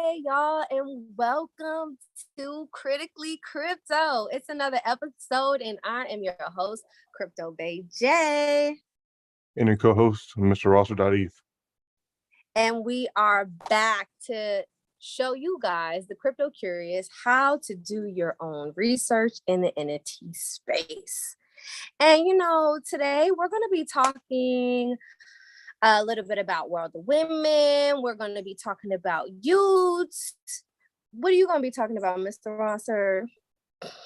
Hey, y'all, and welcome to Critically Crypto. It's another episode, and I am your host, Crypto Bay J. And your co-host, Mr. Rosser.eth. And we are back to show you guys, the crypto curious, how to do your own research in the NFT space. And today we're going to be talking a little bit about World of Women. We're going to be talking about youths. What are you going to be talking about, Mr. Rosser?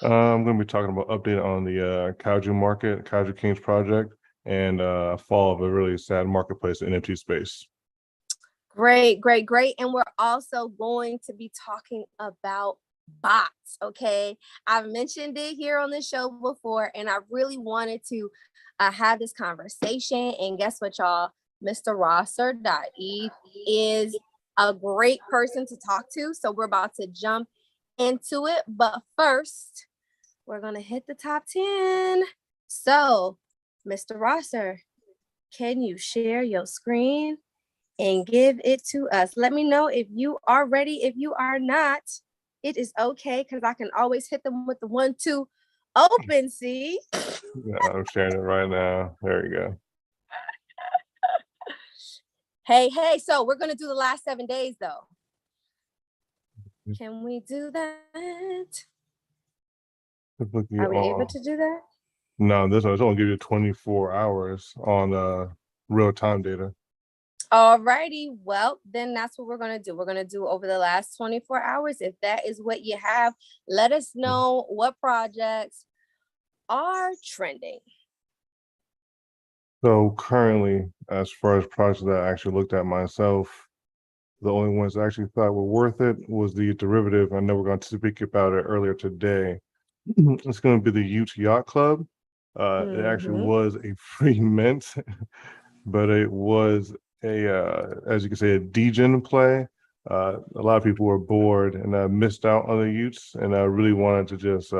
I'm going to be talking about update on the Kaiju market, Kaiju Kings project, and fall of a really sad marketplace in NFT space. Great. And we're also going to be talking about bots, okay? I've mentioned it here on the show before, and I really wanted to have this conversation. And guess what, y'all? Mr. Rosser.eth is a great person to talk to. So we're about to jump into it. But first, we're going to hit the top 10. So, Mr. Rosser, can you share your screen and give it to us? Let me know if you are ready. If you are not, it is okay, because I can always hit them with the 1-2 OpenSea. Yeah, I'm sharing it right now. There you go. Hey, so we're going to do the last 7 days, though. Can we do that? Are we able to do that? No, this one's only give you 24 hours on real-time data. Alrighty, well, then that's what we're going to do. We're going to do over the last 24 hours. If that is what you have, let us know what projects are trending. So currently, as far as projects that I actually looked at myself, the only ones I actually thought were worth it was the derivative. I know we're going to speak about it earlier today. It's going to be the y00ts Yacht Club. It actually was a free mint, but it was as you can say, a degen play. A lot of people were bored and missed out on the y00ts, and I really wanted to just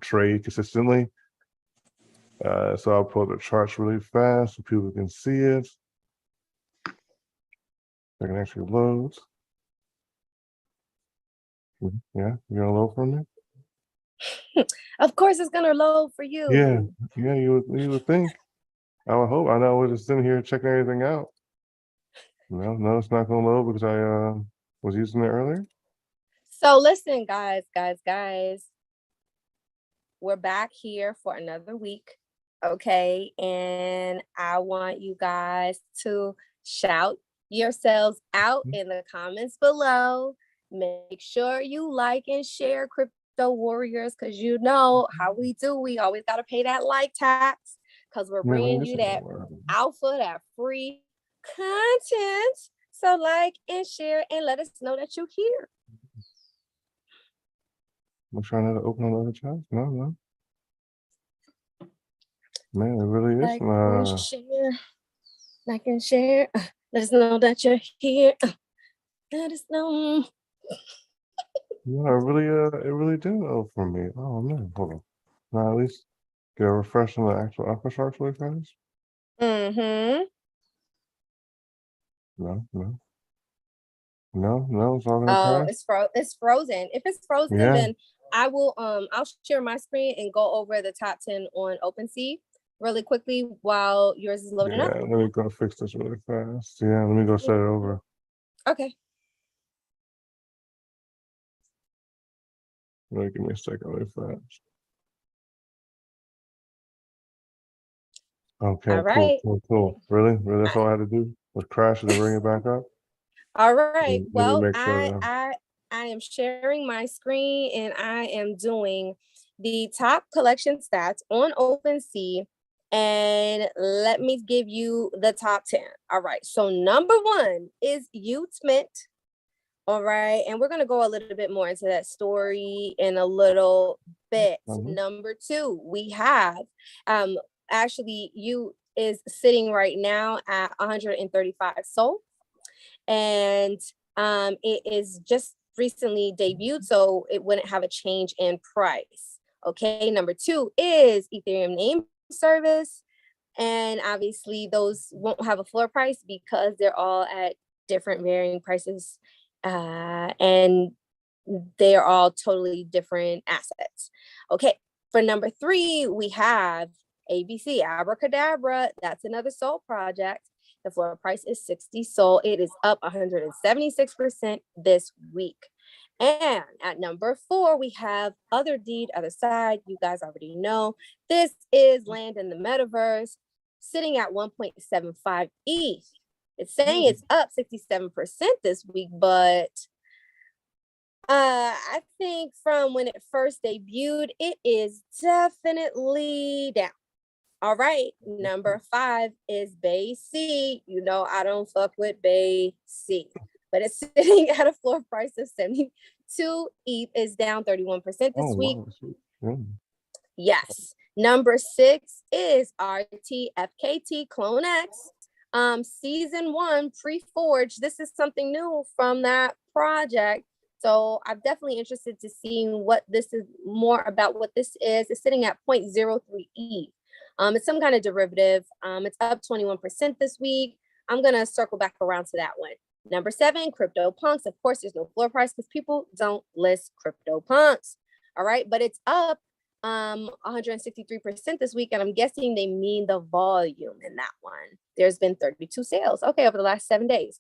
trade consistently. So I'll pull the charts really fast so people can see it. I can actually load. Yeah, you gonna load for me? Of course, it's gonna load for you. Yeah, you would think. I would hope. I know I was just sitting here checking everything out. No, it's not gonna load because I was using it earlier. So listen, guys. We're back here for another week, okay? And I want you guys to shout yourselves out in the comments below. Make sure you like and share Crypto Warriors, because you know how we do. We always got to pay that like tax, because we're bringing you that alpha, that free content. So like and share and let us know that you're here. I'm trying to open another chat. No. Man, it really is. Like and share. Let us know that you're here. Let us know. Yeah, it really did for me. Oh man, hold on. Now at least get a refresh on the actual alpha charts really fast. No, it's all gonna crash. It's frozen. If it's frozen, then I will I'll share my screen and go over the top 10 on OpenSea really quickly while yours is loading up. Yeah, let me go fix this really fast. Yeah, let me go set it over. Okay. Really, give me a second really fast. Okay, all right. Cool. Really? That's all I had to do? Was crash it and bring it back up? All right. Well, I am sharing my screen and I am doing the top collection stats on OpenSea. And let me give you the top 10. All right. So number 1 is y00ts Mint. All right. And we're going to go a little bit more into that story in a little bit. Number 2, we have actually you is sitting right now at 135 SOL. And it is just recently debuted, so it wouldn't have a change in price. Okay. Number 2 is Ethereum name service. And obviously those won't have a floor price because they're all at different varying prices And they are all totally different assets. Okay, for number 3, we have ABC, Abracadabra. That's another SOL project. The floor price is 60 SOL. It is up 176% this week. And at number 4, we have Other Deed, Other Side. You guys already know. This is land in the metaverse, sitting at 1.75 ETH. It's saying it's up 67% this week, but I think from when it first debuted, it is definitely down. All right, number 5 is Bay C. You know, I don't fuck with Bay C, but it's sitting at a floor price of 72 ETH, is down 31% this week. Wow. Yes. Number 6 is RTFKT Clone X. Season 1 pre-forge. This is something new from that project. So I'm definitely interested to seeing what this is, more about what this is. It's sitting at 0.03 ETH. It's some kind of derivative. It's up 21% this week. I'm going to circle back around to that one. Number 7, CryptoPunks. Of course, there's no floor price because people don't list CryptoPunks. All right, but it's up 163% this week, and I'm guessing they mean the volume in that one. There's been 32 sales, okay, over the last 7 days.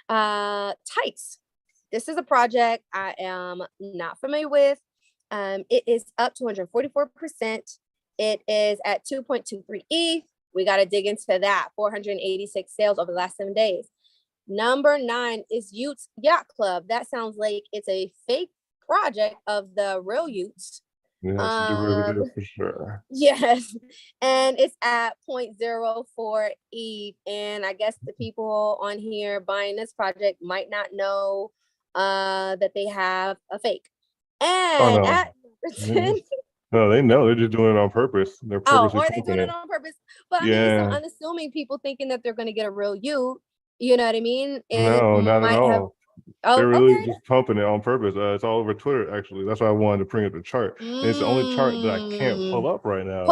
Tights. This is a project I am not familiar with. It is up 244%. It is at 2.23 ETH. We got to dig into that. 486 sales over the last 7 days. Number 9 is y00ts Yacht Club. That sounds like it's a fake project of the real y00ts. Yeah, it's a derivative for sure. Yes, and it's at 0.04 ETH. And I guess the people on here buying this project might not know that they have a fake. And at number 10, no, they know. They're just doing it on purpose. They're purposely are they doing it on purpose? But I mean, so unassuming people thinking that they're going to get a real you. You know what I mean? No, not at all. They're really just pumping it on purpose. It's all over Twitter, actually. That's why I wanted to bring up the chart. It's the only chart that I can't pull up right now.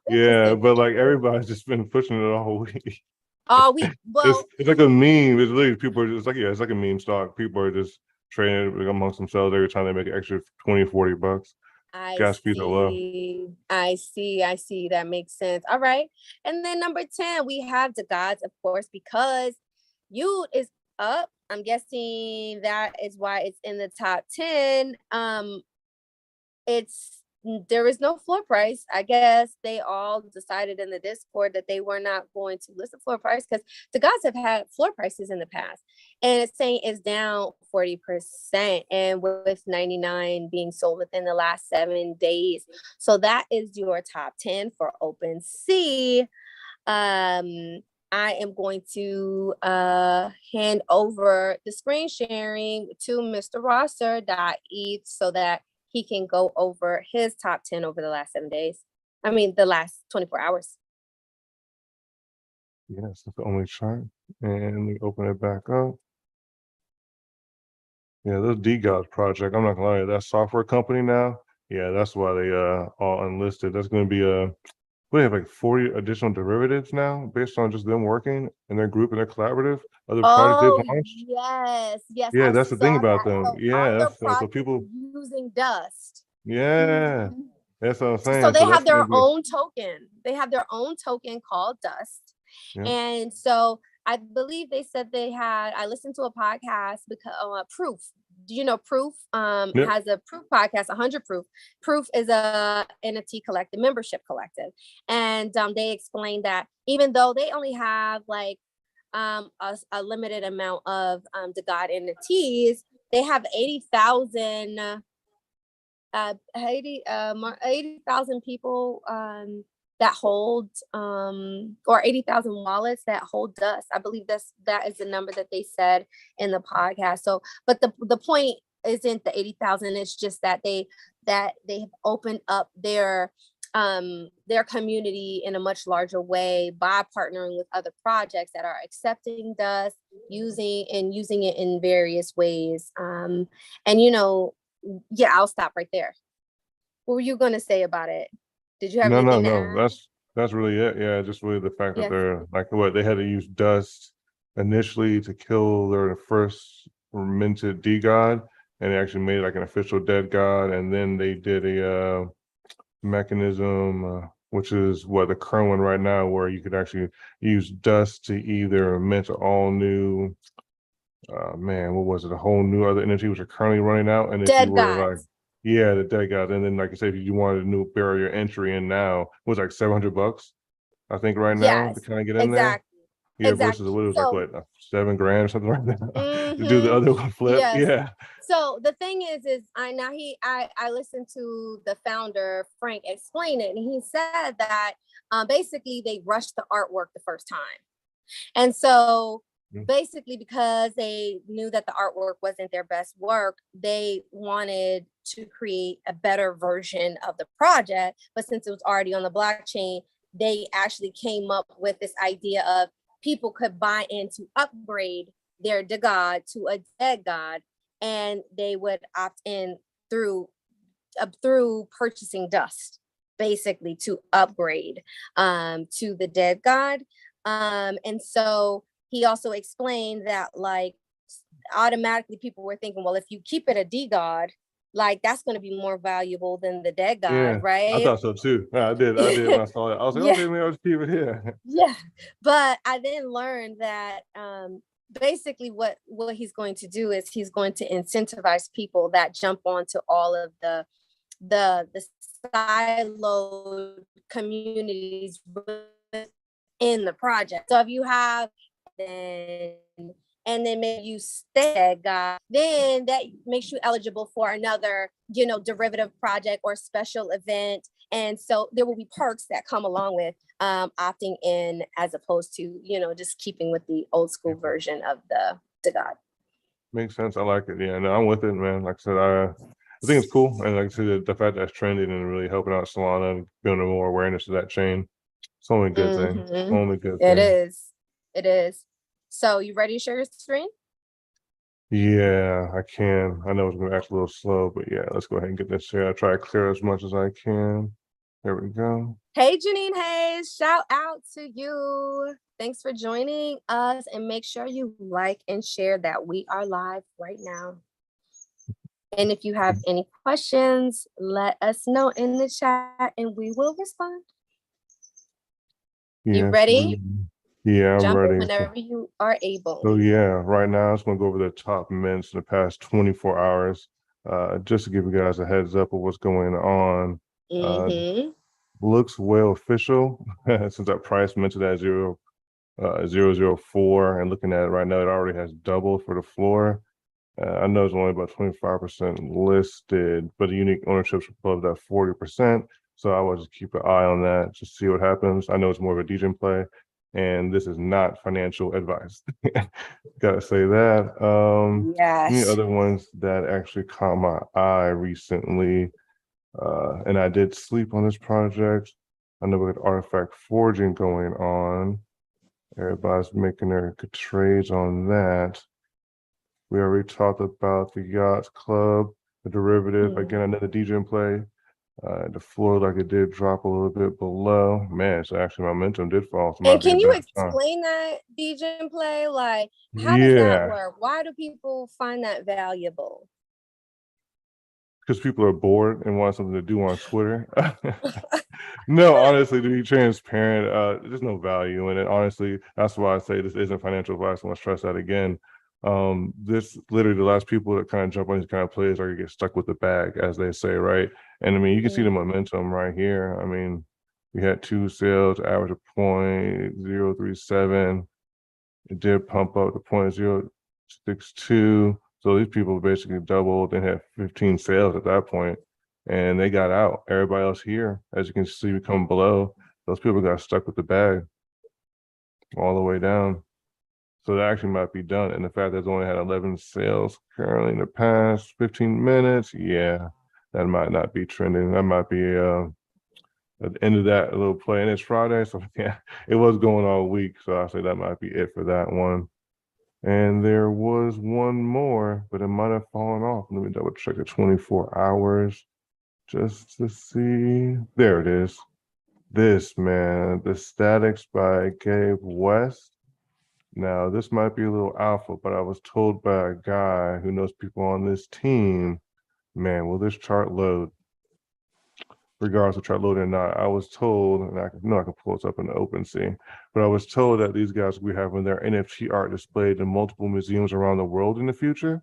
Yeah, but like everybody's just been pushing it all week. All week. Well, it's like a meme. It's literally people are just like, yeah, it's like a meme stock. People are just trading it amongst themselves every time they make an extra 20-40 bucks. Gas fees are low. I see. That makes sense. All right. And then number 10, we have DeGods, of course, because you is up. I'm guessing that is why it's in the top 10. There is no floor price. I guess they all decided in the Discord that they were not going to list the floor price because DeGods have had floor prices in the past, and it's saying it's down 40%, and with 99 being sold within the last 7 days. So that is your top 10 for OpenSea. I am going to hand over the screen sharing to Mr. Rosser.eth so that he can go over his top 10 over the last 7 days. I mean, the last 24 hours. Yes, that's the only chart. And we open it back up. Yeah, this DeGods project, I'm not gonna lie, that software company now, yeah, that's why they all unlisted. That's gonna be we have like 40 additional derivatives now based on just them working in their group and their collaborative. Other projects they've launched. Yes. Yeah, that's the thing about them. So yeah, that's so people using Dust. Yeah, that's what I'm saying. So they have their own token. They have their own token called Dust. Yeah. And so I believe they said they had, I listened to a podcast because Proof. Do you know Proof? Has a Proof podcast, 100 Proof. Proof is a NFT collective, membership collective. And they explained that even though they only have like a limited amount of DeGod NFTs, they have 80,000 people that hold or 80,000 wallets that hold Dust. I believe that is the number that they said in the podcast. So, but the point isn't the 80,000. It's just that they have opened up their community in a much larger way by partnering with other projects that are accepting Dust, using it in various ways. And yeah, I'll stop right there. What were you going to say about it? Did you have anything to add? That's really it. Yeah, just really the fact that they're like they had to use Dust initially to kill their first minted DeGod, and they actually made like an official dead god. And then they did a mechanism, which is what the current one right now, where you could actually use dust to either mint all new, what was it? A whole new other energy which are currently running out, and if Dead you were gods. like, yeah, the dead god, and then like I said, if you wanted a new barrier entry in now, it was like $700, I think, right now to Yes, kind of get in there. exactly. Yeah, versus Exactly. what it was like, So, what, $7,000 or something like that to do the mm-hmm, other one flip. yes. Yeah. So the thing is I listened to the founder Frank explain it, and he said that basically they rushed the artwork the first time, and so basically because they knew that the artwork wasn't their best work, they wanted to create a better version of the project. But since it was already on the blockchain, they actually came up with this idea of people could buy in to upgrade their DeGod to a dead god, and they would opt in through purchasing dust, basically to upgrade to the dead god. And so he also explained that like automatically people were thinking, well, if you keep it a DeGod, like that's going to be more valuable than the dead god, Yeah, I right? thought so too. I did when I saw it. I was like, Yeah, okay, maybe I'll just keep it here. yeah. But I then learned that basically what he's going to do is he's going to incentivize people that jump onto all of the siloed communities in the project. So if you have then and then maybe you stay at God, then that makes you eligible for another, derivative project or special event. And so there will be perks that come along with opting in as opposed to, just keeping with the old school version of the God. Makes sense. I like it. Yeah, no, I'm with it, man. Like I said, I think it's cool, and like I said, the fact that it's trending and really helping out Solana and building more awareness to that chain, it's only a good thing. Only good It thing. is. It is. So you ready to share your screen? Yeah, I can. I know it's gonna act a little slow, but yeah, let's go ahead and get this here. I try to clear as much as I can. There we go. Hey, Janine Hayes, shout out to you. Thanks for joining us, and make sure you like and share that we are live right now. And if you have any questions, let us know in the chat and we will respond. You ready? Yeah, I'm Jump in ready. whenever you are able. So yeah, right now I'm just gonna go over the top mints in the past 24 hours, just to give you guys a heads up of what's going on. Looks well official since that price minted at 0.004, and looking at it right now, it already has doubled for the floor. I know it's only about 25% listed, but the unique ownership's above that 40%. So I will just keep an eye on that, just see what happens. I know it's more of a DJ play, and this is not financial advice. Gotta say that. Any Yes. other ones that actually caught my eye recently, and I did sleep on this project. I know we had artifact forging going on. Everybody's making their good trades on that. We already talked about the Yachts Club, the derivative. Again, another DJ play. The floor, like it did drop a little bit below. Man, so actually momentum did fall. So And can you explain that DJ play? Like, how does that work? Why do people find that valuable? Because people are bored and want something to do on Twitter. No, honestly, to be transparent, there's no value in it. Honestly, that's why I say this isn't financial advice. I want to stress that again. This literally the last people that kind of jump on these kind of plays are get stuck with the bag, as they say, right? And I mean, you can see the momentum right here. I mean, we had 2 sales, average of 0.037. It did pump up to 0.062. So these people basically doubled and had 15 sales at that point, and they got out. Everybody else here, as you can see, we come below. Those people got stuck with the bag all the way down. So that actually might be done. And the fact that it's only had 11 sales currently in the past 15 minutes, yeah, that might not be trending. That might be at the end of that little play. And it's Friday, so yeah, it was going all week. So I say that might be it for that one. And there was one more, but it might have fallen off. Let me double check the 24 hours just to see. There it is. This, man, the Statics by Gabe West. Now, this might be a little alpha, but I was told by a guy who knows people on this team, man, will this chart load? Regardless of chart loading or not, I was told, and I can pull this up in the OpenSea, but I was told that these guys will be having their NFT art displayed in multiple museums around the world in the future.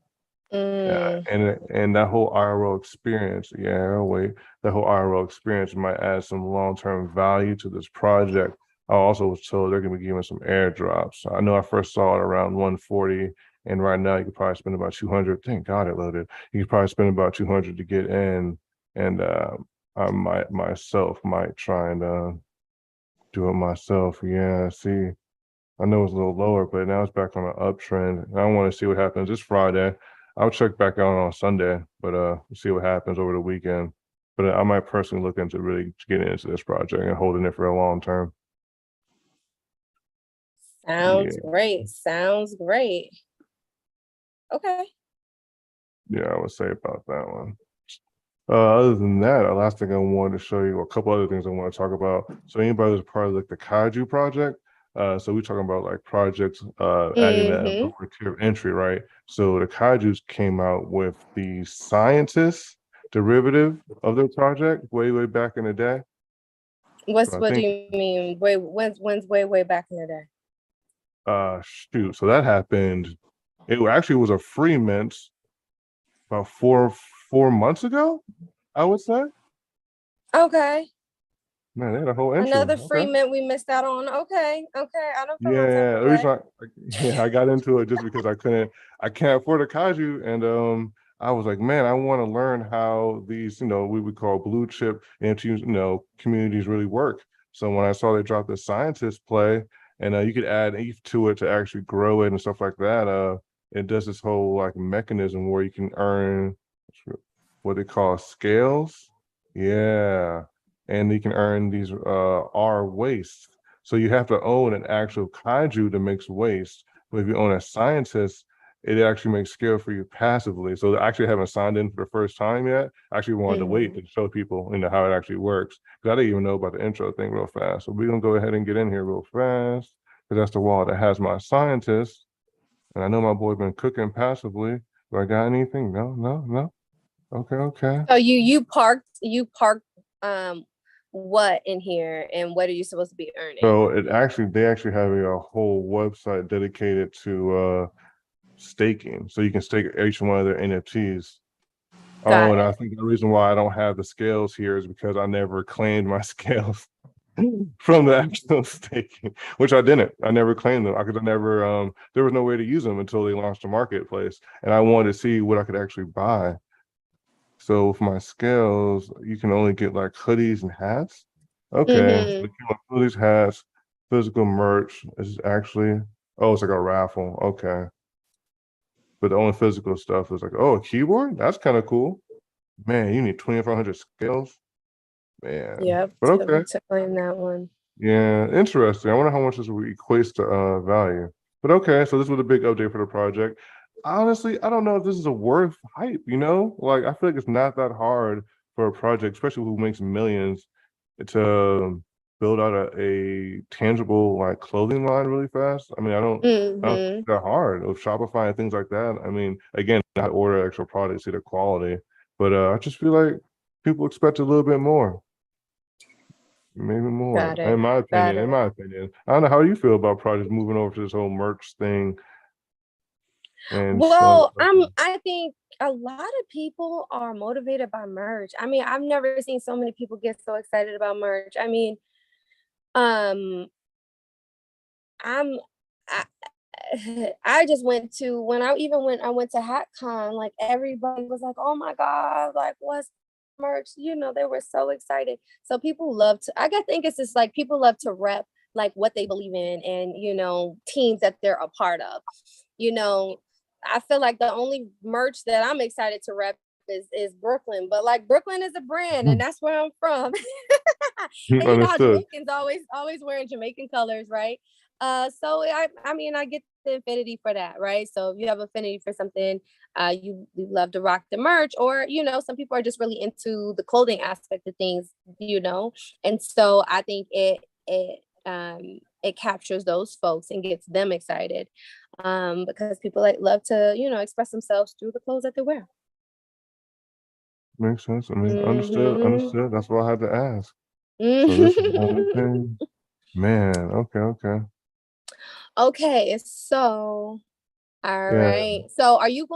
And that whole IRL experience, that whole IRL experience might add some long-term value to this project. I also was told they're going to be giving some airdrops. I know I first saw it around 140, and right now you could probably spend about 200. Thank God it loaded. You could probably spend about 200 to get in, and I might try and do it myself. Yeah, see. I know it's a little lower, but now it's back on an uptrend. And I want to see what happens this Friday. I'll check back out on Sunday, but see what happens over the weekend. But I might personally look into really getting into this project and holding it for a long term. Sounds great. Sounds great. Okay. Yeah, I would say about that one. Other than that, the last thing I wanted to show you, a couple other things I want to talk about. So anybody who's part of like the Kaiju project, so we're talking about like projects adding that lower tier of entry, right? So the Kaijus came out with the scientist derivative of their project way back in the day. What do you mean? When's way back in the day? Shoot. So that happened. It actually was a free mint about four months ago, I would say. Okay. Man, they had a whole entry. Another free mint we missed out on. Okay. I don't feel the reason I got into it just because I can't afford a Kaiju, and I was like, man, I want to learn how these, we would call blue chip NFT, communities really work. So when I saw they dropped the scientist play, and you could add ETH to it to actually grow it and stuff like that, it does this whole like mechanism where you can earn what they call scales. Yeah. And you can earn these R waste. So you have to own an actual Kaiju that makes waste. But if you own a scientist, it actually makes scale for you passively. So I actually haven't signed in for the first time yet. I actually wanted to wait to show people, how it actually works. Because I didn't even know about the intro thing real fast. So we're gonna go ahead and get in here real fast. Because that's the wallet that has my scientist. And I know my boy been cooking passively. Do I got anything? No. Okay. So you parked what in here, and what are you supposed to be earning? So they actually have a whole website dedicated to staking. So you can stake each one of their NFTs. And I think the reason why I don't have the scales here is because I never claimed my scales from the actual staking, which I didn't. I never claimed them. There was no way to use them until they launched the marketplace. And I wanted to see what I could actually buy. So with my scales, you can only get like hoodies and hats. Okay, so hoodies, hats, physical merch. This is actually, it's like a raffle. Okay. But the only physical stuff is like, a keyboard? That's kind of cool. Man, you need 2,500 scales. Man. Yep. But okay. To claim that one. Yeah, interesting. I wonder how much this equates to value. But okay, so this was a big update for the project. Honestly, I don't know if this is a worth hype, Like, I feel like it's not that hard for a project, especially who makes millions, to build out a tangible like clothing line really fast. I mean, I don't think that hard with Shopify and things like that. I mean, again, I order extra products, see the quality, but I just feel like people expect a little bit more. Maybe more, in my opinion. I don't know how you feel about projects moving over to this whole merch thing. I think a lot of people are motivated by merch. I mean, I've never seen so many people get so excited about merch. I mean, I just went to when I went to HatCon, like everybody was like, "Oh my God, like what's merch?" They were so excited. So people love to. I think it's just like people love to rep like what they believe in, and teams that they're a part of. I feel like the only merch that I'm excited to rep is Brooklyn, but like Brooklyn is a brand, and that's where I'm from. And how Jamaicans always wearing Jamaican colors, right? So I mean, I get the affinity for that, right? So if you have affinity for something, you love to rock the merch, or some people are just really into the clothing aspect of things, and so I think it it captures those folks and gets them excited, because people love to, express themselves through the clothes that they wear. Makes sense. I mean, understood. Mm-hmm. That's why I had to ask. So this is one Mm-hmm. thing. Man, okay. Okay, so all Yeah. right. So are you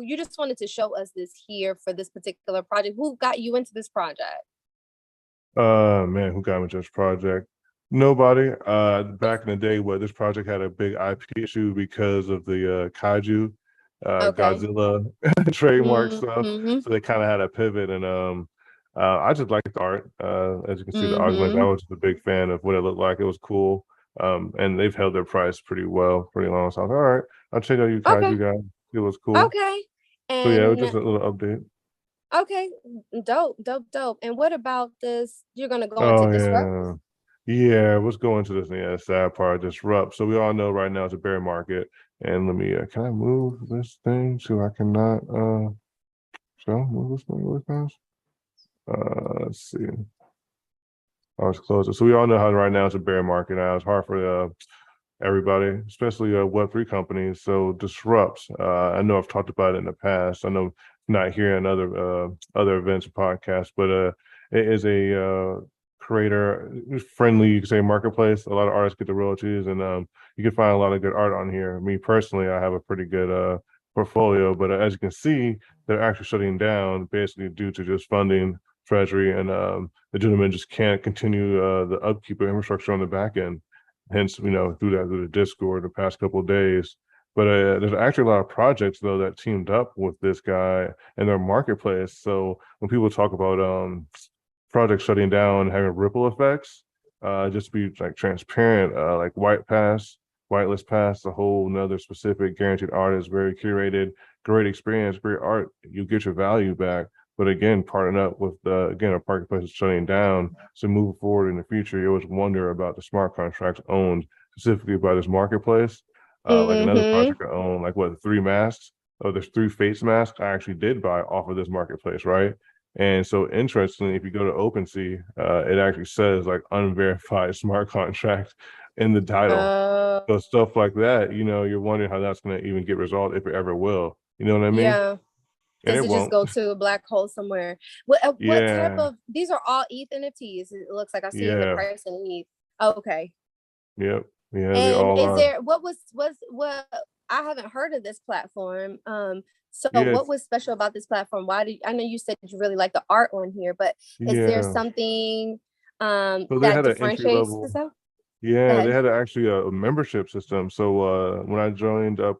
you just wanted to show us this here for this particular project? Who got you into this project? Man, who got me to this project? Nobody. Back in the day, this project had a big IP issue because of the Kaiju, Okay. Godzilla trademark stuff. Mm-hmm. So they kind of had a pivot, and I just liked the art. As you can see, the augment. I Mm-hmm. was just a big fan of what it looked like. It was cool. And they've held their price pretty well, pretty long. So I was like, all right, I'll check out you Okay. Kaiju guys. It was cool. Okay. So yeah, it was And just a little update. okay, dope. And what about this? You're gonna go into Oh disrupt? yeah. Yeah, let's go into this. Yeah, sad part, disrupt. So we all know right now it's a bear market. And let me can I move this thing so I cannot move this thing really fast? Let's see. I was closer. So we all know how right now it's a bear market now. It's hard for everybody, especially Web3 companies. So disrupts. I know I've talked about it in the past. I know not here in other events or podcasts, but it is a creator friendly, you could say, marketplace. A lot of artists get the royalties, and you can find a lot of good art on here. Me personally, I have a pretty good portfolio, but as you can see, they're actually shutting down basically due to just funding treasury, and the gentleman just can't continue the upkeep of infrastructure on the back end. Hence, through the Discord the past couple of days. But there's actually a lot of projects though that teamed up with this guy in their marketplace. So when people talk about projects shutting down and having ripple effects, just to be like transparent, like Whitelist Pass, a whole another specific guaranteed artist, very curated, great experience, great art. You get your value back. But again, partnering up with again, a marketplace is shutting down. So moving forward in the future, you always wonder about the smart contracts owned specifically by this marketplace. Like another Mm-hmm. project I own, like what, 3 masks? Oh, there's 3 Fates masks I actually did buy off of this marketplace, right? And so interestingly, if you go to OpenSea, it actually says like unverified smart contract in the title. Uh, So stuff like that, you're wondering how that's going to even get resolved, if it ever will. You know what I mean? yeah. And Does it it just won't. go to a black hole somewhere? What type Yeah. of, these are all ETH NFTs. It looks like I see the Yeah. price in ETH. Okay. Yep. Yeah, they And all is are. there, what I haven't heard of this platform. So Yeah. what was special about this platform? I know you said you really like the art on here, but is there Yeah. something So they that had an entry differentiates level. itself? Go Yeah, they ahead. had actually a membership system. So when I joined up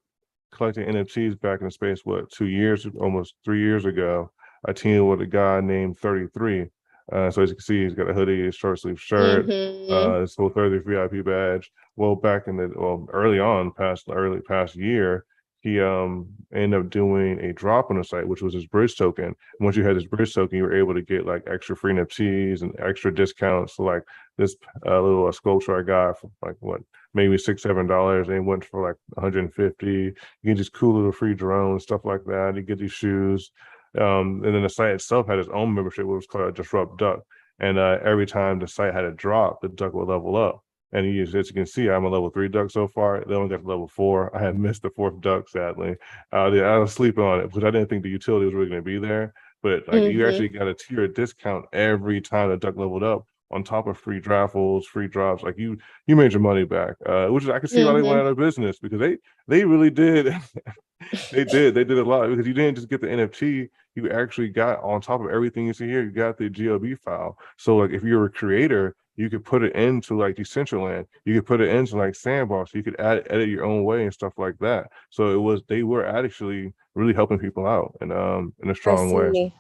collecting NFTs back in the space, what, 2 years, almost 3 years ago, I teamed with a guy named 33. So as you can see, he's got a hoodie, a short sleeve shirt, Mm-hmm. his whole 33 VIP badge. Well, early on, past year, he ended up doing a drop on the site, which was his bridge token. Once you had this bridge token, you were able to get like extra free NFTs and extra discounts. So like this little sculpture I got for like what, maybe $6-7, and it went for like 150. You get these cool little free drones, stuff like that. You get these shoes. And then the site itself had its own membership, which was called Disrupt Duck. And every time the site had a drop, the duck would level up. And as you can see, I'm a level 3 duck so far. They only got to level 4. I had missed the 4th duck, sadly. I was sleeping on it because I didn't think the utility was really going to be there. But like, you Mm-hmm. actually got a tier discount every time the duck leveled up, on top of free raffles, free drops. Like you made your money back, which is, I could see why they went Mm-hmm. out of business, because they really did. They did a lot, because you didn't just get the NFT, you actually got, on top of everything you see here, you got the GLB file. So like if you're a creator, you could put it into like Decentraland, you could put it into like Sandbox, you could edit your own way and stuff like that. So they were actually really helping people out, and in a I strong way. see.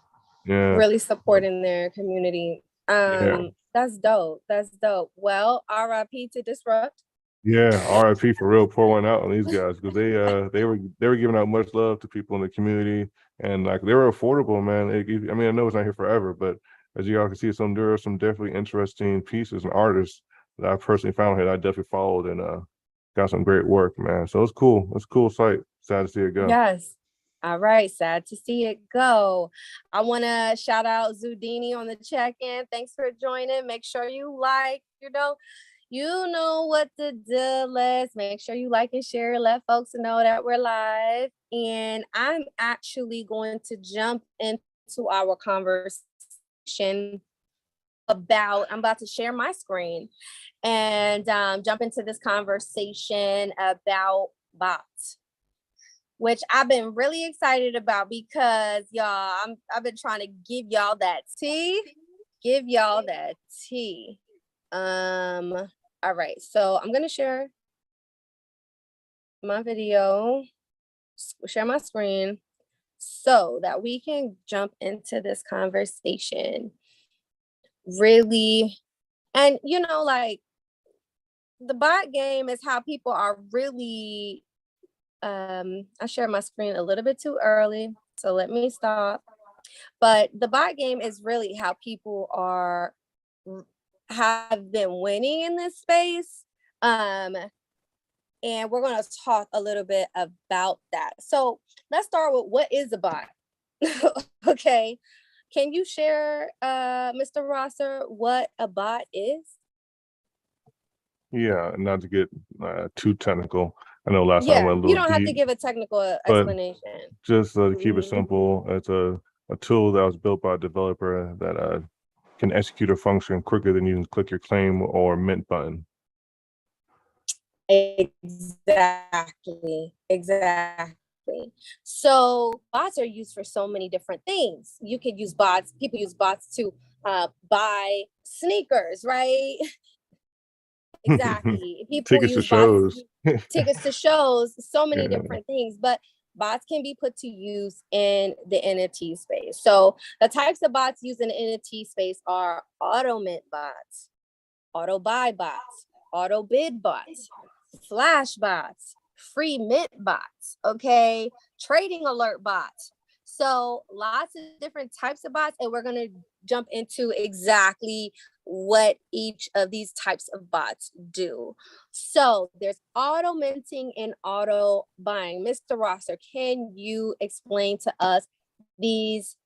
Yeah. Really supporting their community. Yeah. That's dope. That's dope. Well, RIP to Disrupt. Yeah, RIP for real. Pour one out on these guys, because they were giving out much love to people in the community, and like they were affordable, man. I mean, I know it's not here forever, but as you all can see, there are some definitely interesting pieces and artists that I personally found here that I definitely followed, and got some great work, man. So it's cool. It's a cool site. Sad to see it go. Yes. All right. Sad to see it go. I want to shout out Zudini on the check-in. Thanks for joining. Make sure you like, You know what to do. Let's make sure you like and share. Let folks know that we're live. And I'm actually going to jump into our conversation I'm about to share my screen and jump into this conversation about bots, which I've been really excited about because y'all, I've been trying to give y'all that tea. All right, so I'm gonna share my video, share my screen so that we can jump into this conversation really. And like the bot game is how people are really, I shared my screen a little bit too early, so let me stop. But the bot game is really how people have been winning in this space. And we're going to talk a little bit about that. So let's start with, what is a bot? Okay. Can you share, Mr. Rosser, what a bot is? Yeah, not to get too technical. I know last time I went a little you don't deep, have to give a technical explanation. Just to keep it simple, it's a tool that was built by a developer that can execute a function quicker than you can click your claim or mint button. Exactly. So bots are used for so many different things. You could use bots. People use bots to buy sneakers, right? Exactly. People tickets use to shows. tickets to shows, so many different things. But bots can be put to use in the NFT space. So the types of bots used in the NFT space are auto mint bots, auto buy bots, auto bid bots, flash bots, free mint bots, okay, trading alert bots. So lots of different types of bots, and we're going to jump into exactly what each of these types of bots do. So there's auto minting and auto buying. Mr. Rosser, can you explain to us these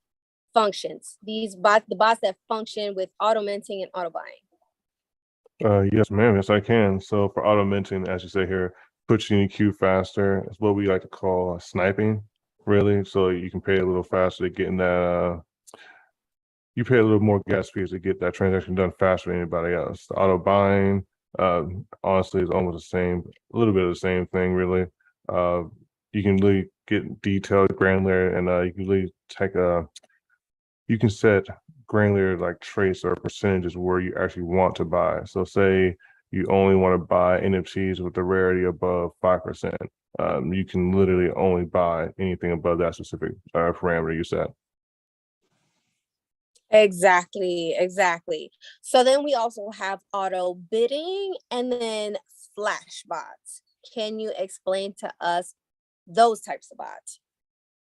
functions, these bots, the bots that function with auto minting and auto buying? Yes, ma'am. Yes, I can. So for auto minting, as you say here, puts you in the queue faster. It's what we like to call sniping, really. So you can pay a little faster to get in that. You pay a little more gas fees to get that transaction done faster than anybody else. The auto buying, honestly, is almost the same, a little bit of the same thing, really. You can really get detailed, granular, and you can really take you can set granular like trace or percentages where you actually want to buy. So say you only want to buy NFTs with the rarity above 5%. You can literally only buy anything above that specific parameter you set. Exactly. So then we also have auto bidding and then flash bots. Can you explain to us those types of bots?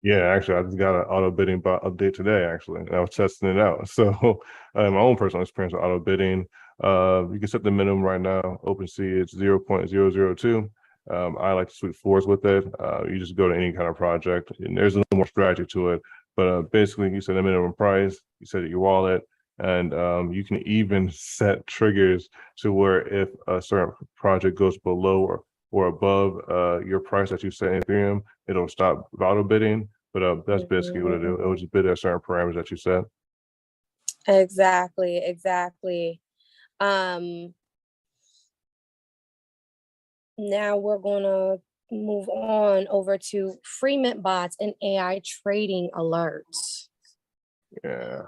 Yeah, actually, I just got an auto bidding bot update today, actually, and I was testing it out. So my own personal experience with auto bidding, you can set the minimum right now. OpenSea, it's 0.002. I like to sweep floors with it. You just go to any kind of project, and there's a little more strategy to it. But basically, you set a minimum price, you set it your wallet, and you can even set triggers to where if a certain project goes below or above your price that you set in Ethereum, it'll stop auto bidding. But that's basically what it do. It will just bid at certain parameters that you set. Exactly. Now we're gonna move on over to free mint bots and AI trading alerts. Yeah.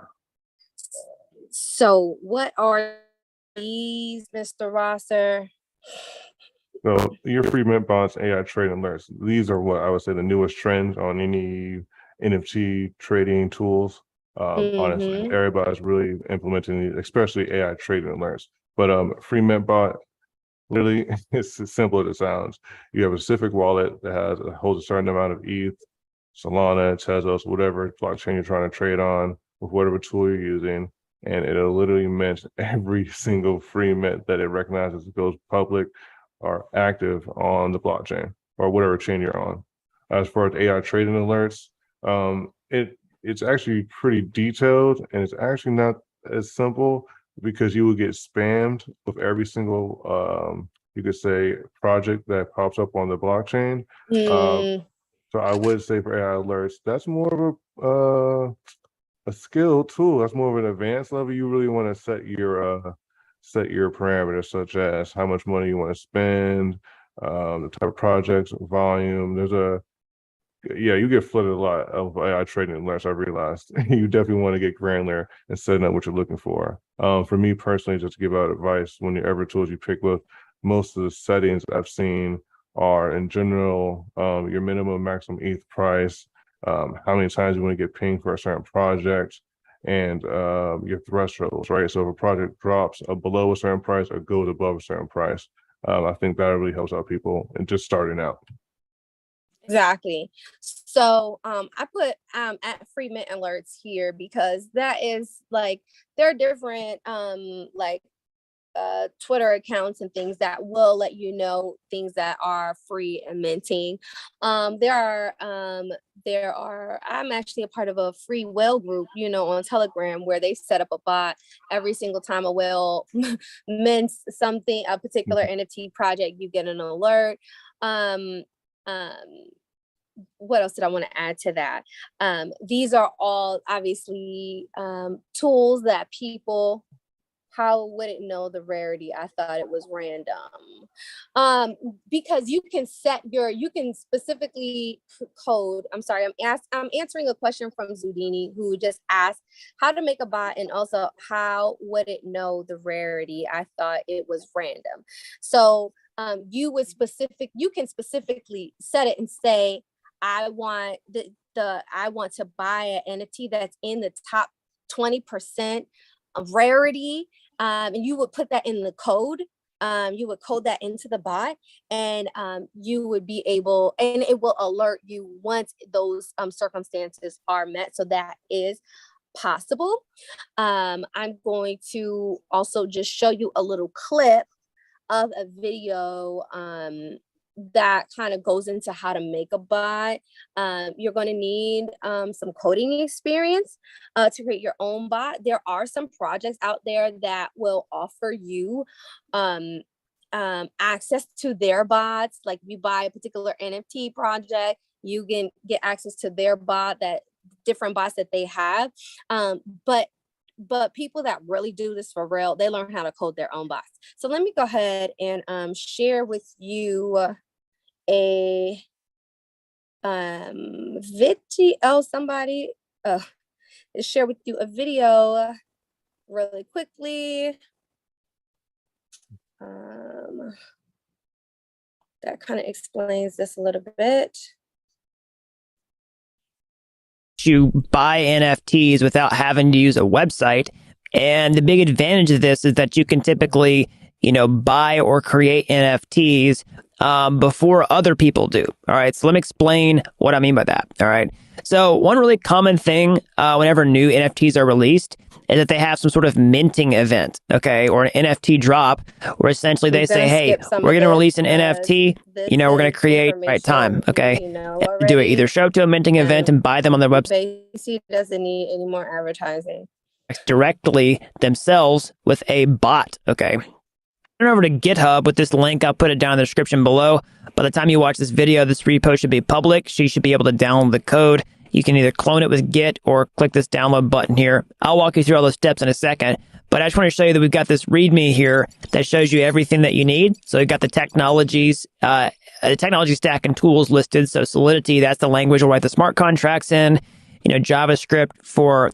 So what are these, Mr. Rosser? So your free mint bots, AI trading alerts. These are what I would say the newest trends on any NFT trading tools. Honestly, everybody's really implementing these, especially AI trading alerts. But free mint bot, literally, it's as simple as it sounds. You have a specific wallet that holds a certain amount of ETH, Solana, Tezos, whatever blockchain you're trying to trade on with whatever tool you're using, and it'll literally mint every single free mint that it recognizes goes public or active on the blockchain or whatever chain you're on. As far as AI trading alerts, it's actually pretty detailed, and it's actually not as simple. because you will get spammed with every single you could say project that pops up on the blockchain. So I would say for AI alerts, that's more of a skill tool. That's more of an advanced level. You really want to set your parameters, such as how much money you want to spend, the type of projects, volume. Yeah, you get flooded a lot of AI trading alerts. I realized you definitely want to get granular and setting up what you're looking for. For me personally, just to give out advice, whenever tools you pick with, most of the settings I've seen are in general your minimum maximum ETH price, how many times you want to get pinged for a certain project, and your thresholds, right? So if a project drops below a certain price or goes above a certain price, I think that really helps out people and just starting out. Exactly. So I put at free mint alerts here because that is like, there are different like Twitter accounts and things that will let you know things that are free and minting. There are, I'm actually a part of a free whale group, on Telegram, where they set up a bot every single time a whale mints something, a particular NFT project, you get an alert. What else did I want to add to that? These are all obviously tools that people, how would it know the rarity? I thought it was random. Because you can you can specifically code. I'm sorry, I'm answering a question from Zudini, who just asked how to make a bot and also how would it know the rarity? I thought it was random. So you can specifically set it and say, I want I want to buy an NFT that's in the top 20% of rarity. And you would put that in the code. You would code that into the bot, and you would be able, and it will alert you once those circumstances are met. So that is possible. I'm going to also just show you a little clip of a video that kind of goes into how to make a bot. You're going to need some coding experience to create your own bot. There are some projects out there that will offer you access to their bots. Like if you buy a particular NFT project, you can get access to their bot, that different bots that they have. But people that really do this for real, they learn how to code their own bots. So let me go ahead and share with you a video. Somebody share with you a video really quickly. That kind of explains this a little bit. You buy NFTs without having to use a website. And the big advantage of this is that you can typically, buy or create NFTs before other people do. All right. So let me explain what I mean by that. All right. So one really common thing whenever new NFTs are released is that they have some sort of minting event, okay, or an NFT drop, where essentially they say, hey, we're going to release an NFT, we're going to create right time, okay, and do it. Either show up to a minting event and buy them on their website. Basically doesn't need any more advertising. Directly themselves with a bot, okay. Turn over to GitHub with this link. I'll put it down in the description below. By the time you watch this video, this repo should be public. So you should be able to download the code. You can either clone it with Git or click this download button here. I'll walk you through all those steps in a second. But I just want to show you that we've got this README here that shows you everything that you need. So you've got the technologies, the technology stack and tools listed. So Solidity, that's the language we'll write the smart contracts in. JavaScript for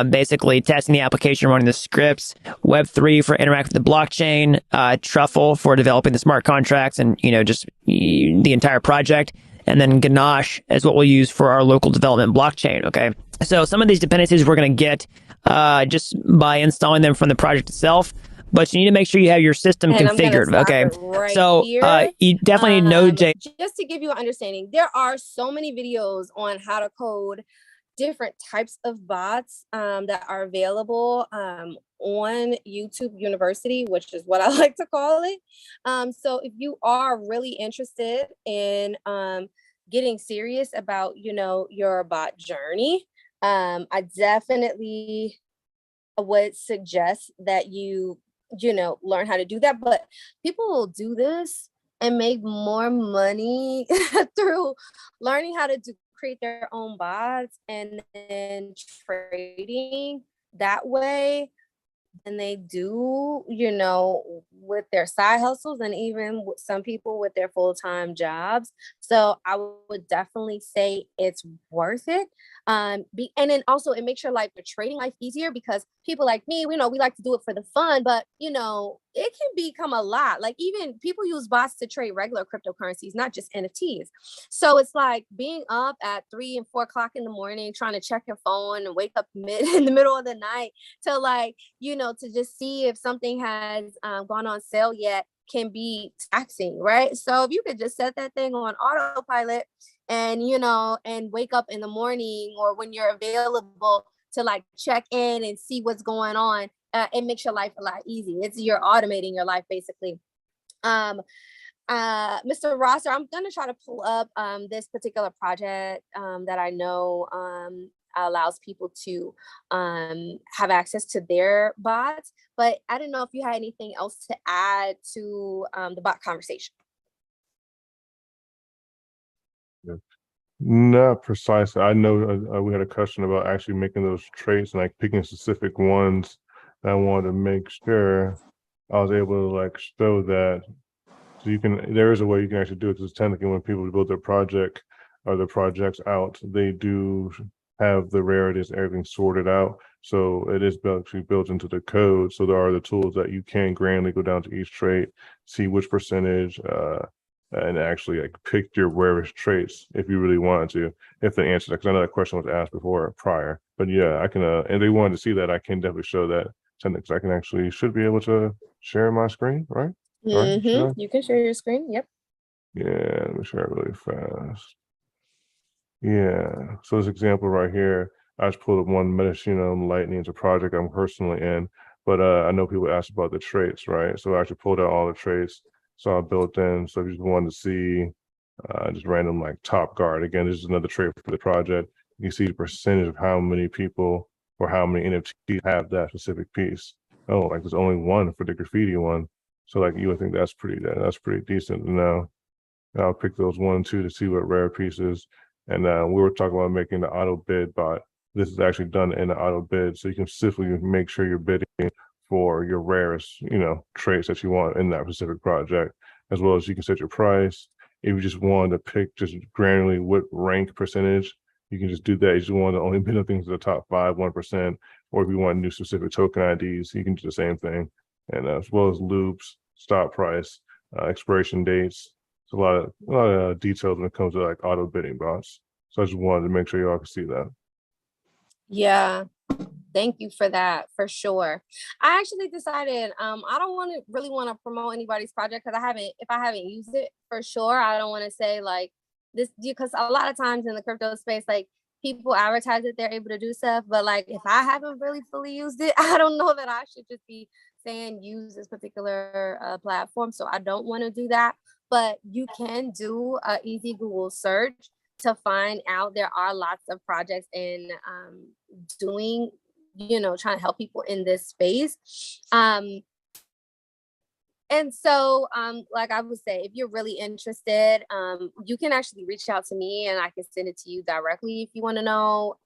basically testing the application, running the scripts, Web3 for interacting with the blockchain, Truffle for developing the smart contracts and, just the entire project. And then Ganache is what we'll use for our local development blockchain, okay? So some of these dependencies we're going to get just by installing them from the project itself. But you need to make sure you have your system configured, okay? Right, so you definitely need Node.js. Just to give you an understanding, there are so many videos on how to code different types of bots that are available on YouTube University, which is what I like to call it. So if you are really interested in getting serious about, your bot journey, I definitely would suggest that you learn how to do that. But people will do this and make more money through learning how to create their own bots and then trading that way than they do, with their side hustles, and even with some people with their full-time jobs. So I would definitely say it's worth it. And then also it makes your life, your trading life, easier, because people like me, we like to do it for the fun, but it can become a lot. Like, even people use bots to trade regular cryptocurrencies, not just NFTs. So it's like being up at 3 and 4 o'clock in the morning, trying to check your phone and wake up in the middle of the night to to just see if something has gone on sale yet, can be taxing, right? So if you could just set that thing on autopilot and, and wake up in the morning or when you're available to check in and see what's going on, it makes your life a lot easier. You're automating your life, basically. Mr. Rosser, I'm gonna try to pull up this particular project that I know allows people to have access to their bots, but I didn't know if you had anything else to add to the bot conversation. Yeah. Not precisely. I know we had a question about actually making those traits and picking specific ones that I wanted to make sure I was able to show that. So there is a way you can actually do it, because technically when people build their project or their projects out, they do have the rarities and everything sorted out. So it is actually built into the code. So there are the tools that you can granularly go down to each trait, see which percentage, and actually pick your rarest traits if you really wanted to, if the answer, because I know that question was asked prior. But yeah, I can, and they wanted to see that, I can definitely show that. Because I can actually, should be able to share my screen, right? Right? You can share your screen. Yep. Yeah, let me share it really fast. Yeah, so this example right here, I just pulled up one Metashino Lightning. It's a project I'm personally in, but I know people ask about the traits, right? So I actually pulled out all the traits, so I built in. So if you just wanted to see just random top guard, again, this is another trait for the project. You see the percentage of how many people or how many NFTs have that specific piece. Oh, there's only one for the graffiti one. So you would think that's pretty decent to know. I'll pick those 1 and 2 to see what rare pieces. And we were talking about making the auto bid bot. This is actually done in the auto bid, so you can specifically make sure you're bidding for your rarest, traits that you want in that specific project, as well as you can set your price. If you just wanted to pick just granularly what rank percentage, you can just do that. You just want to only bid on things to the top 5, 1%, or if you want new specific token IDs, you can do the same thing. And as well as loops, stop price, expiration dates. It's a lot of details when it comes to auto bidding bots. So I just wanted to make sure y'all can see that. Yeah. Thank you for that, for sure. I actually decided I don't really want to promote anybody's project, because if I haven't used it, for sure, I don't want to say this, because a lot of times in the crypto space, people advertise that they're able to do stuff, but if I haven't really fully used it, I don't know that I should just be saying use this particular platform. So I don't want to do that. But you can do an easy Google search to find out. There are lots of projects in doing, trying to help people in this space. And so, like I would say, if you're really interested, you can actually reach out to me and I can send it to you directly if you want to know.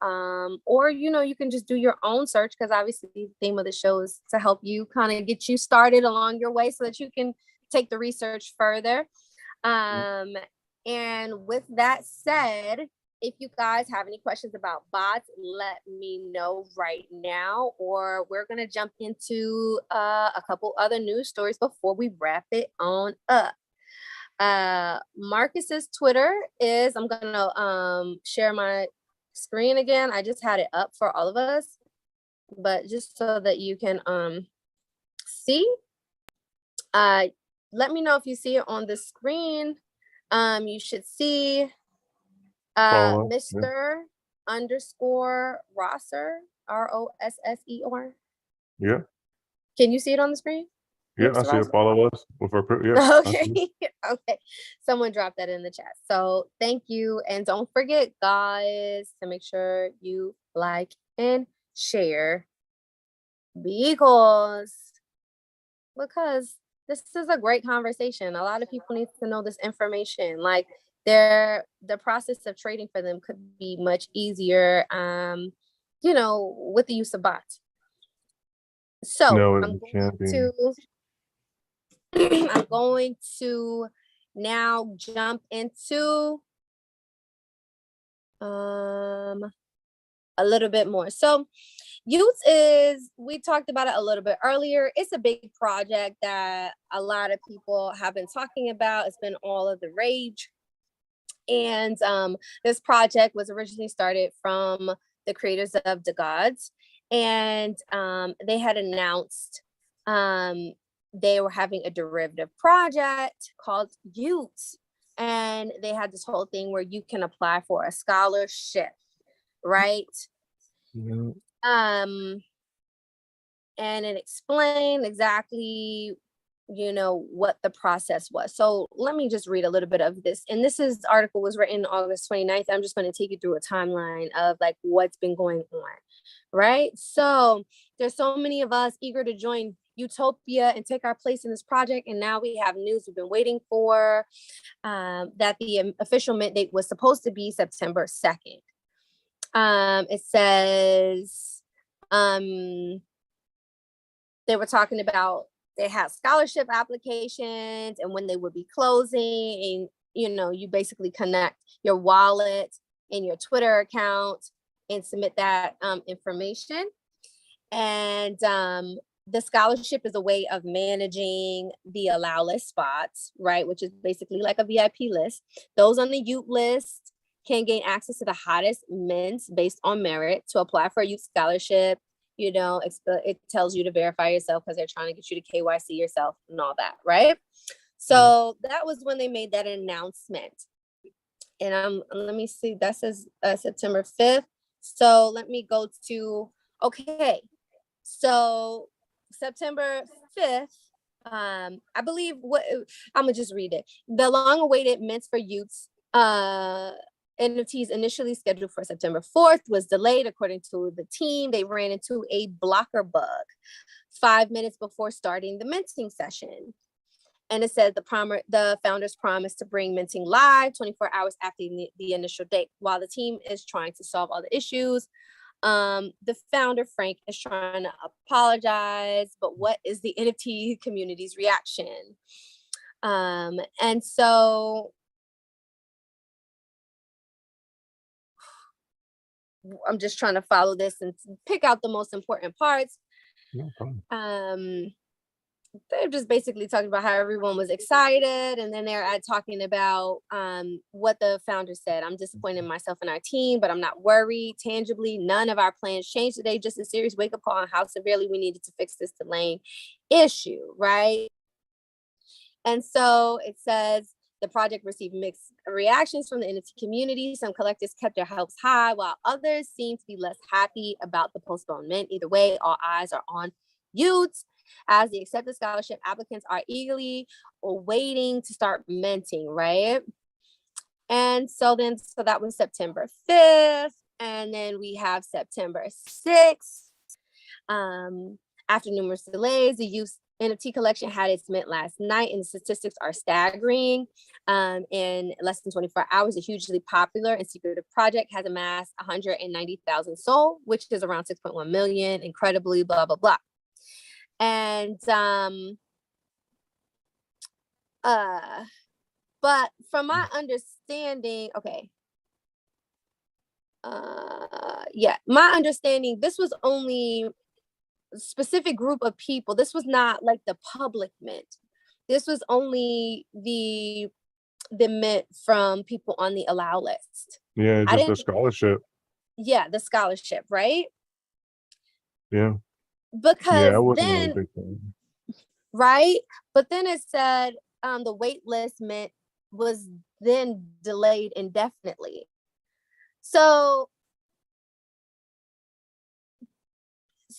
Or, you can just do your own search, because obviously the theme of the show is to help you kind of get you started along your way so that you can take the research further. And with that said, if you guys have any questions about bots, let me know right now, or we're going to jump into a couple other news stories before we wrap it on up. Marcus's Twitter is, I'm going to share my screen again. I just had it up for all of us, but just so that you can see. Let me know if you see it on the screen. You should see Mr. _ Rosser, ROSSER. Yeah. Can you see it on the screen? Yeah, Mr. I see Rosser? it. Follow us with our yeah. Okay. Okay. Someone dropped that in the chat. So thank you. And don't forget, guys, to make sure you like and share because this is a great conversation. A lot of people need to know this information. Like the process of trading for them could be much easier, with the use of bots. So No, it I'm can't be. I'm going to now jump into a little bit more. So y00ts we talked about it a little bit earlier. It's a big project that a lot of people have been talking about. It's been all of the rage. And this project was originally started from the creators of DeGods. And they had announced they were having a derivative project called y00ts. And they had this whole thing where you can apply for a scholarship, right? Yeah. And it explained exactly, what the process was. So let me just read a little bit of this. And this article was written August 29th. I'm just going to take you through a timeline of like what's been going on, right? So there's so many of us eager to join Utopia and take our place in this project. And now we have news we've been waiting for, that the official mint date was supposed to be September 2nd. It says they were talking about they had scholarship applications and when they would be closing, and you basically connect your wallet and your Twitter account and submit that information. And the scholarship is a way of managing the allow list spots, right? Which is basically like a VIP list. Those on the y00ts list can gain access to the hottest mints based on merit. To apply for a y00ts scholarship, it tells you to verify yourself because they're trying to get you to KYC yourself and all that, right? So that was when they made that announcement. And let me see, that says September 5th. So let me go to, okay. So September 5th, I believe I'm gonna just read it. The long-awaited mints for y00ts NFTs initially scheduled for September 4th was delayed. According to the team, they ran into a blocker bug 5 minutes before starting the minting session. And it said the founders promised to bring minting live 24 hours after the initial date. While the team is trying to solve all the issues, the founder, Frank, is trying to apologize. But what is the NFT community's reaction? And so I'm just trying to follow this and pick out the most important parts. No problem. They're just basically talking about how everyone was excited, and then they're talking about what the founder said. I'm disappointed in myself and our team, but I'm not worried. Tangibly, none of our plans changed today. Just a serious wake-up call on how severely we needed to fix this delaying issue, right? And so it says the project received mixed reactions from the NFT community. Some collectors kept their hopes high, while others seem to be less happy about the postponement. Either way, all eyes are on y00ts, as the accepted scholarship applicants are eagerly waiting to start minting, right? And so that was September 5th. And then we have September 6th. After numerous delays, the y00ts NFT collection had its mint last night, and the statistics are staggering. In less than 24 hours, a hugely popular and secretive project has amassed 190,000 SOL, which is around 6.1 million. Incredibly, blah, blah, blah. And but from my understanding, my understanding, this was only a specific group of people. This was not like the public mint. This was only the mint from people on the allow list. Yeah, just a scholarship. Yeah, the scholarship, right? Yeah. Because I wasn't then, really big fan. right? But then it said the wait list mint was then delayed indefinitely. So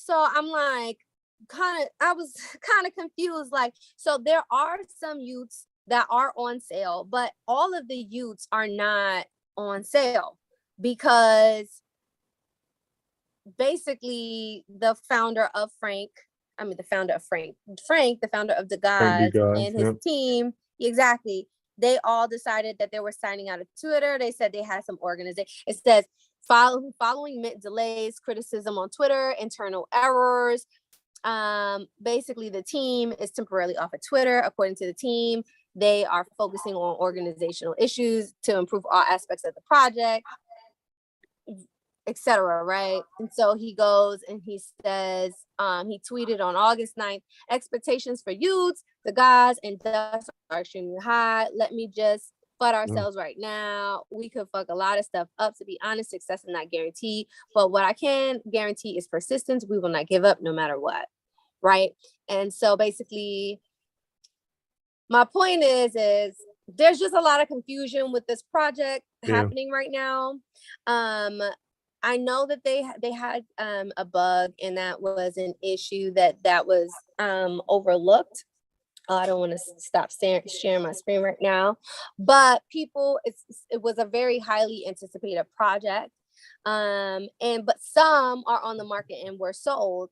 I'm like, I was kind of confused. Like, so there are some y00ts that are on sale, but all of the y00ts are not on sale because basically the founder of Frank, the founder of Frank DeGods DeGods, and his team, exactly. They all decided that they were signing out of Twitter. They said they had some organization. It says following delays, criticism on Twitter, internal errors. Basically the team is temporarily off of Twitter. According to the team, they are focusing on organizational issues to improve all aspects of the project, etc. Right? And so he goes and he says, he tweeted on August 9th, expectations for youths, the gods, and dust are extremely high. Let me just flood ourselves right now. We could fuck a lot of stuff up. To be honest, success is not guaranteed, but what I can guarantee is persistence. We will not give up no matter what. Right? And so basically, my point is there's just a lot of confusion with this project happening right now. I know that they had a bug, and that was an issue that was overlooked. I don't want to stop sharing my screen right now, but it was a very highly anticipated project, but some are on the market and were sold,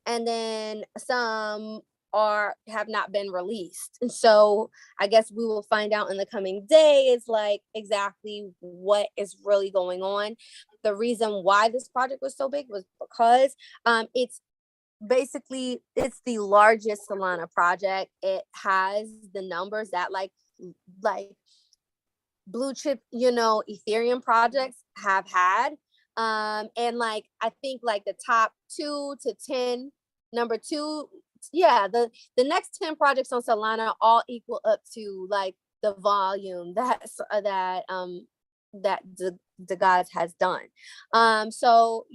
and then some have not been released. And so I guess we will find out in the coming days, like exactly what is really going on. The reason why this project was so big was because it's the largest Solana project. It has the numbers that like blue chip, Ethereum projects have had. And like, I think like the top 2 to 10, number 2, the next 10 projects on Solana all equal up to like the volume that DeGods has done. So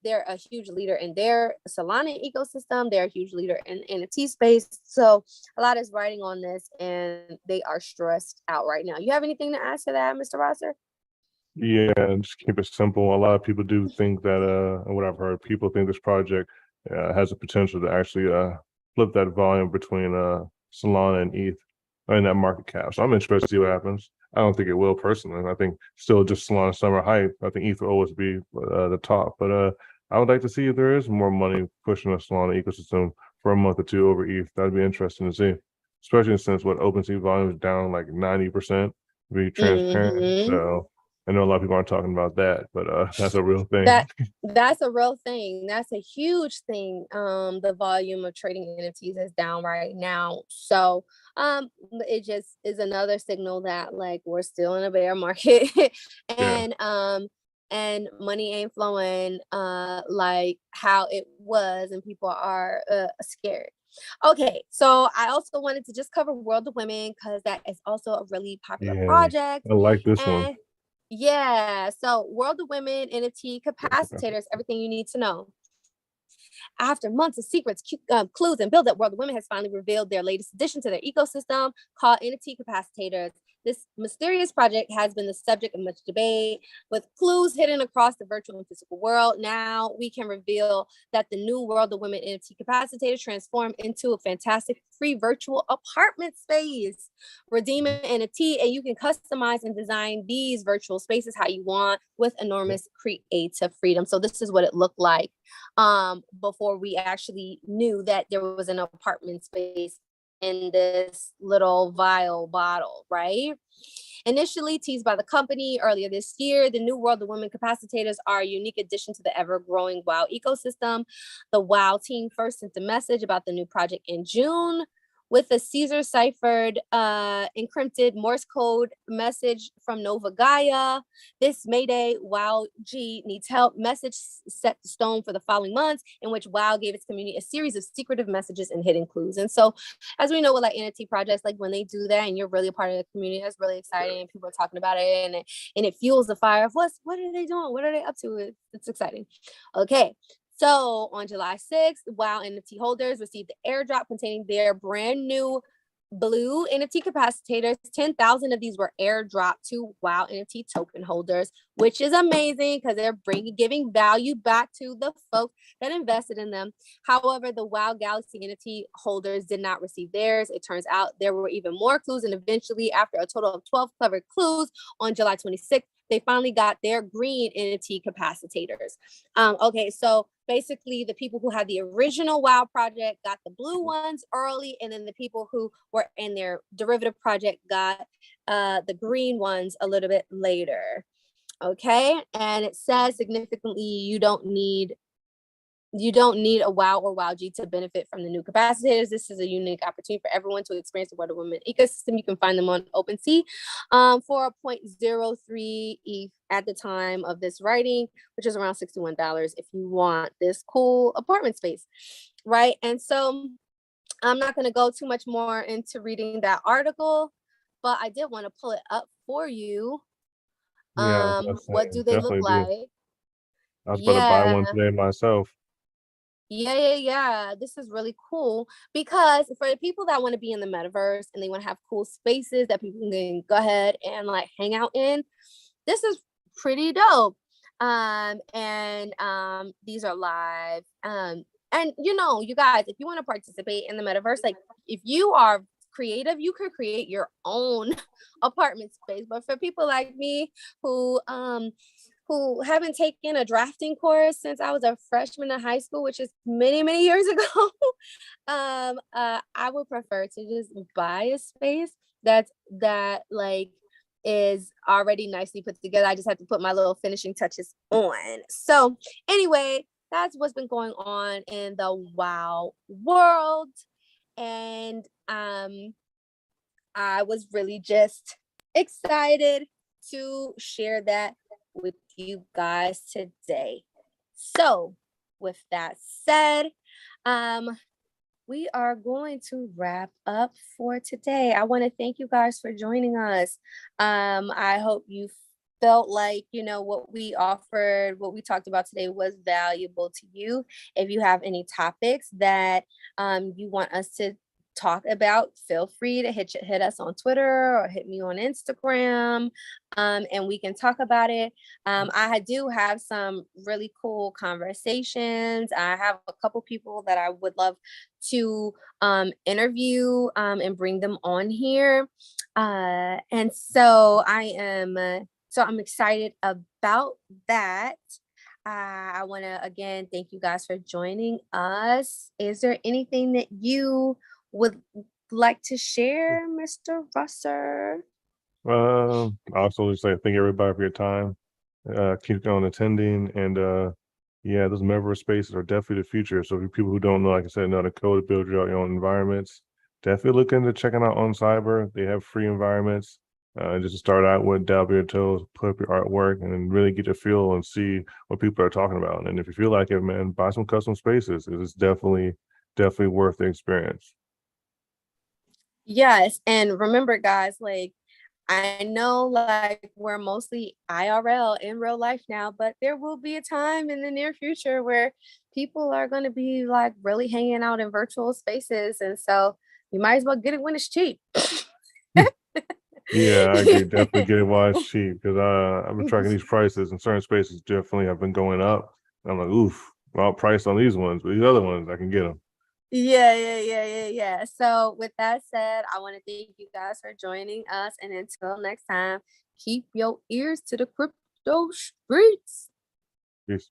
they're a huge leader in their Solana ecosystem. They're a huge leader in NFT space. So a lot is writing on this, and they are stressed out right now. You have anything to add to that, Mr. Rosser? Yeah, just keep it simple. A lot of people do think that, what I've heard, people think this project has the potential to actually flip that volume between Solana and ETH in that market cap. So I'm interested to see what happens. I don't think it will personally. I think still just Solana summer hype. I think ETH will always be the top. But I would like to see if there is more money pushing the Solana ecosystem for a month or two over ETH. That'd be interesting to see, especially since OpenSea volume is down like 90%. To be transparent. So I know a lot of people aren't talking about that, but that's a real thing. That's a real thing. That's a huge thing. The volume of trading NFTs is down right now. So it just is another signal that like we're still in a bear market and money ain't flowing like how it was, and people are scared. Okay, so I also wanted to just cover World of Women because that is also a really popular project. I like this one. Yeah, so World of Women NFT capacitors, everything you need to know. After months of secrets, clues, and build-up, World of Women has finally revealed their latest addition to their ecosystem called NFT capacitors. This mysterious project has been the subject of much debate, with clues hidden across the virtual and physical world. Now we can reveal that the new World of Women NFT capacitors transform into a fantastic free virtual apartment space. Redeem an NFT, and you can customize and design these virtual spaces how you want with enormous creative freedom. So this is what it looked like before we actually knew that there was an apartment space in this little vial bottle, right? Initially teased by the company earlier this year, the new World of Women capacitors are a unique addition to the ever-growing WoW ecosystem. The WoW team first sent a message about the new project in June with a Caesar-ciphered encrypted Morse code message from Nova Gaia. This Mayday, WoW G needs help message set the stone for the following months, in which WoW gave its community a series of secretive messages and hidden clues. And so, as we know with like NFT projects, like when they do that and you're really a part of the community, that's really exciting. People are talking about it, and it fuels the fire of what are they doing? What are they up to? It's exciting. Okay. So on July 6th, WoW NFT holders received the airdrop containing their brand new blue NFT capacitors. 10,000 of these were airdropped to WoW NFT token holders, which is amazing because they're giving value back to the folks that invested in them. However, the WoW Galaxy NFT holders did not receive theirs. It turns out there were even more clues, and eventually, after a total of 12 clever clues on July 26th, they finally got their green NFT capacitors. Okay, so basically the people who had the original WoW project got the blue ones early, and then the people who were in their derivative project got the green ones a little bit later. Okay, and it says significantly you don't need a WoW or WowG to benefit from the new capacitors. This is a unique opportunity for everyone to experience the Wonder Woman ecosystem. You can find them on OpenSea for a 0.03 ETH at the time of this writing, which is around $61 if you want this cool apartment space, right? And so I'm not going to go too much more into reading that article, but I did want to pull it up for you. Yeah, what do they look like? I was about to buy one today myself. Yeah. This is really cool because for the people that want to be in the metaverse and they want to have cool spaces that people can go ahead and like hang out in, this is pretty dope. These are live. And you know, you guys, if you want to participate in the metaverse, like if you are creative, you can create your own apartment space. But for people like me who haven't taken a drafting course since I was a freshman in high school, which is many years ago, I would prefer to just buy a space that like is already nicely put together. I just have to put my little finishing touches on. So anyway, that's what's been going on in the WoW world. And I was really just excited to share that with you guys today. So with that said, we are going to wrap up for today. I want to thank you guys for joining us. I hope you felt like, you know, what we offered, what we talked about today was valuable to you. If you have any topics that you want us to talk about, feel free to hit us on Twitter or hit me on Instagram, and we can talk about it. I do have some really cool conversations. I have a couple people that I would love to interview and bring them on here, and so I'm excited about that. I want to again thank you guys for joining us. Is there anything that you would like to share, Mr. Russer? I also just like thank everybody for your time. Keep on attending, and yeah, those metaverse spaces are definitely the future. So for people who don't know, like I said, know the code to build your own environments, definitely look into checking out On Cyber. They have free environments. Just to start out with, dab your toes, put up your artwork, and then really get a feel and see what people are talking about. And if you feel like it, man, buy some custom spaces. It's definitely worth the experience. Yes, and remember, guys, like I know like we're mostly IRL in real life now, but there will be a time in the near future where people are going to be like really hanging out in virtual spaces. And so you might as well get it when it's cheap. Yeah, I agree. Definitely get it while it's cheap, because I've been tracking these prices, and certain spaces definitely have been going up. I'm like, oof, well, price on these ones, but these other ones, I can get them. Yeah. So with that said, I want to thank you guys for joining us. And until next time, keep your ears to the crypto streets. Peace.